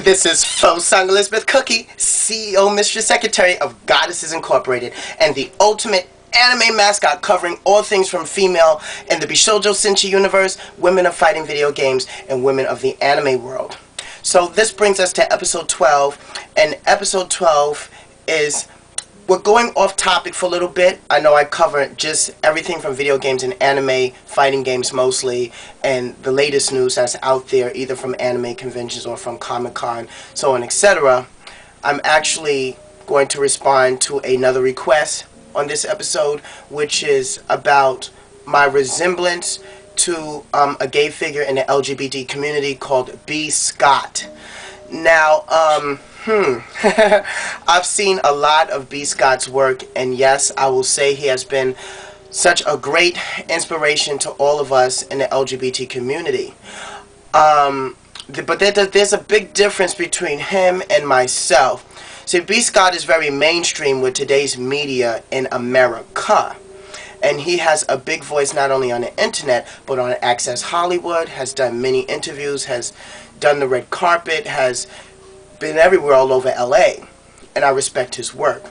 This is Fu-Sung Cookye, CEO, Mistress Secretary of Goddesses Incorporated, and the ultimate anime mascot covering all things from female in the Bishoujo Senshi universe, women of fighting video games, and women of the anime world. So this brings us to episode 12, and episode 12 is, we're going off topic for a little bit. I know I covered just everything from video games and anime, fighting games mostly, and the latest news that's out there, either from anime conventions or from Comic-Con, so on, etc. I'm actually going to respond to another request on this episode, which is about my resemblance to a gay figure in the LGBT community called B.Scott. Now, I've seen a lot of B.Scott's work, and yes, I will say he has been such a great inspiration to all of us in the LGBT community. But there's a big difference between him and myself. See, B.Scott is very mainstream with today's media in America. And he has a big voice not only on the internet, but on Access Hollywood, has done many interviews, has done the red carpet, has been everywhere all over LA, and I respect his work.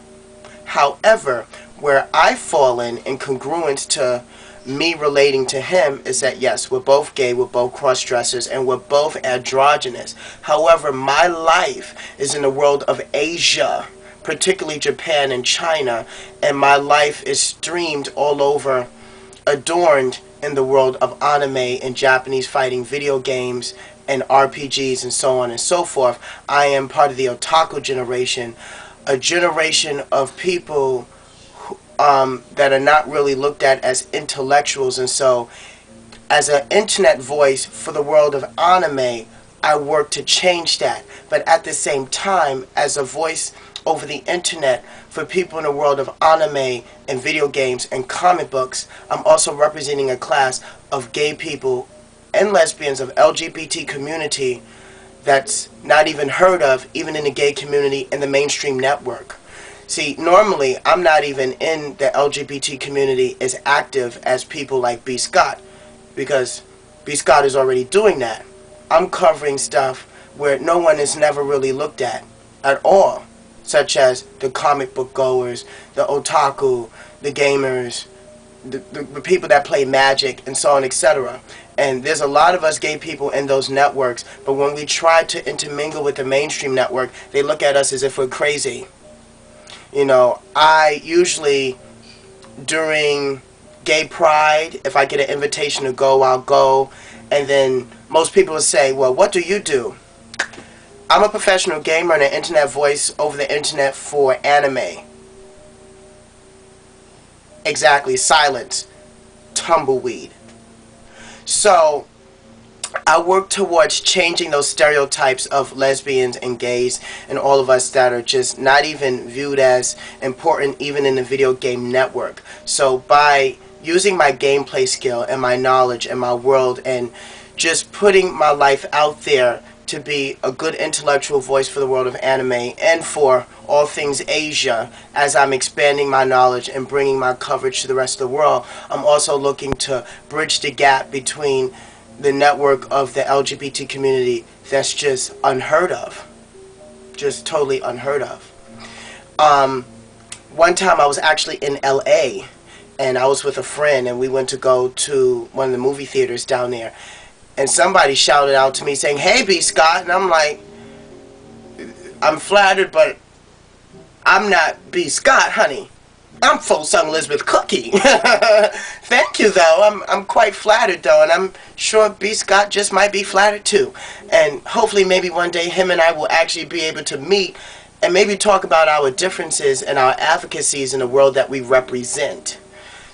However, where I fall in congruence to me relating to him is that yes, we're both gay, we're both cross-dressers, and we're both androgynous. However, my life is in the world of Asia, particularly Japan and China, and my life is streamed all over, adorned in the world of anime and Japanese fighting video games and RPGs and so on and so forth. I am part of the otaku generation, a generation of people who, that are not really looked at as intellectuals, and so as an internet voice for the world of anime, I work to change that. But at the same time, as a voice over the internet for people in the world of anime and video games and comic books, I'm also representing a class of gay people and lesbians of LGBT community that's not even heard of, even in the gay community in the mainstream network. See, normally I'm not even in the LGBT community as active as people like B.Scott, because B.Scott is already doing that. I'm covering stuff where no one is never really looked at all, such as the comic book goers, the otaku, the gamers, the people that play Magic, and so on, etc. And there's a lot of us gay people in those networks, but when we try to intermingle with the mainstream network, they look at us as if we're crazy. You know, I usually, during Gay Pride, if I get an invitation to go, I'll go. And then most people will say, well, what do you do? I'm a professional gamer and an internet voice over the internet for anime. Exactly, silence, tumbleweed. So I work towards changing those stereotypes of lesbians and gays and all of us that are just not even viewed as important even in the video game network. So by using my gameplay skill and my knowledge and my world and just putting my life out there to be a good intellectual voice for the world of anime and for all things Asia, as I'm expanding my knowledge and bringing my coverage to the rest of the world, I'm also looking to bridge the gap between the network of the LGBT community that's just unheard of. Just totally unheard of. One time I was actually in LA, and I was with a friend, and we went to go to one of the movie theaters down there. And somebody shouted out to me saying, "Hey, B.Scott," and I'm like, I'm flattered, but I'm not B.Scott, honey. I'm Fu-Sung Cookye. Thank you, though. I'm quite flattered, though, and I'm sure B.Scott just might be flattered, too. And hopefully maybe one day him and I will actually be able to meet and maybe talk about our differences and our advocacies in the world that we represent.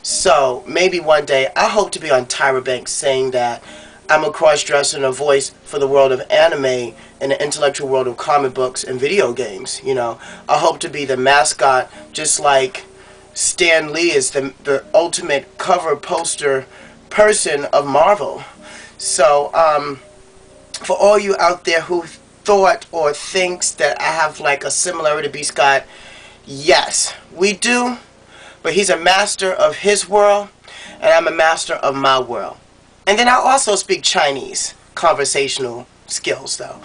So maybe one day I hope to be on Tyra Banks saying that I'm a cross-dresser and a voice for the world of anime and the intellectual world of comic books and video games. You know, I hope to be the mascot, just like Stan Lee is the ultimate cover poster person of Marvel. So, for all you out there who thought or thinks that I have like a similarity to B.Scott, yes, we do. But he's a master of his world, and I'm a master of my world. And then I also speak Chinese, conversational skills though.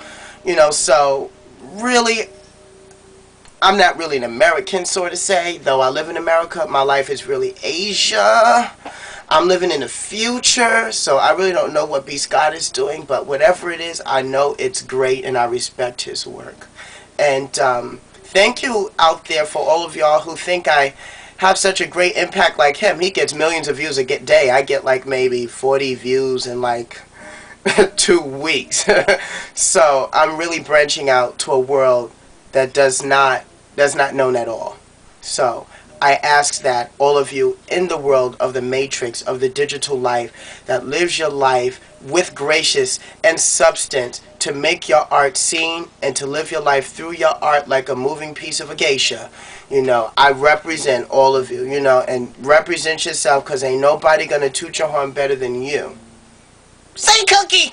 You know, so really, I'm not really an American, sort of say, though I live in America. My life is really Asia. I'm living in the future, so I really don't know what B.Scott is doing, but whatever it is, I know it's great and I respect his work. And thank you out there for all of y'all who think I have such a great impact like him. He gets millions of views a day. I get like maybe 40 views in like 2 weeks. So I'm really branching out to a world that does not known at all. So I ask that all of you in the world of the matrix of the digital life that lives your life with gracious and substance to make your art seen and to live your life through your art like a moving piece of a geisha. You know, I represent all of you, you know, and represent yourself because ain't nobody going to toot your horn better than you. Say, Cookie!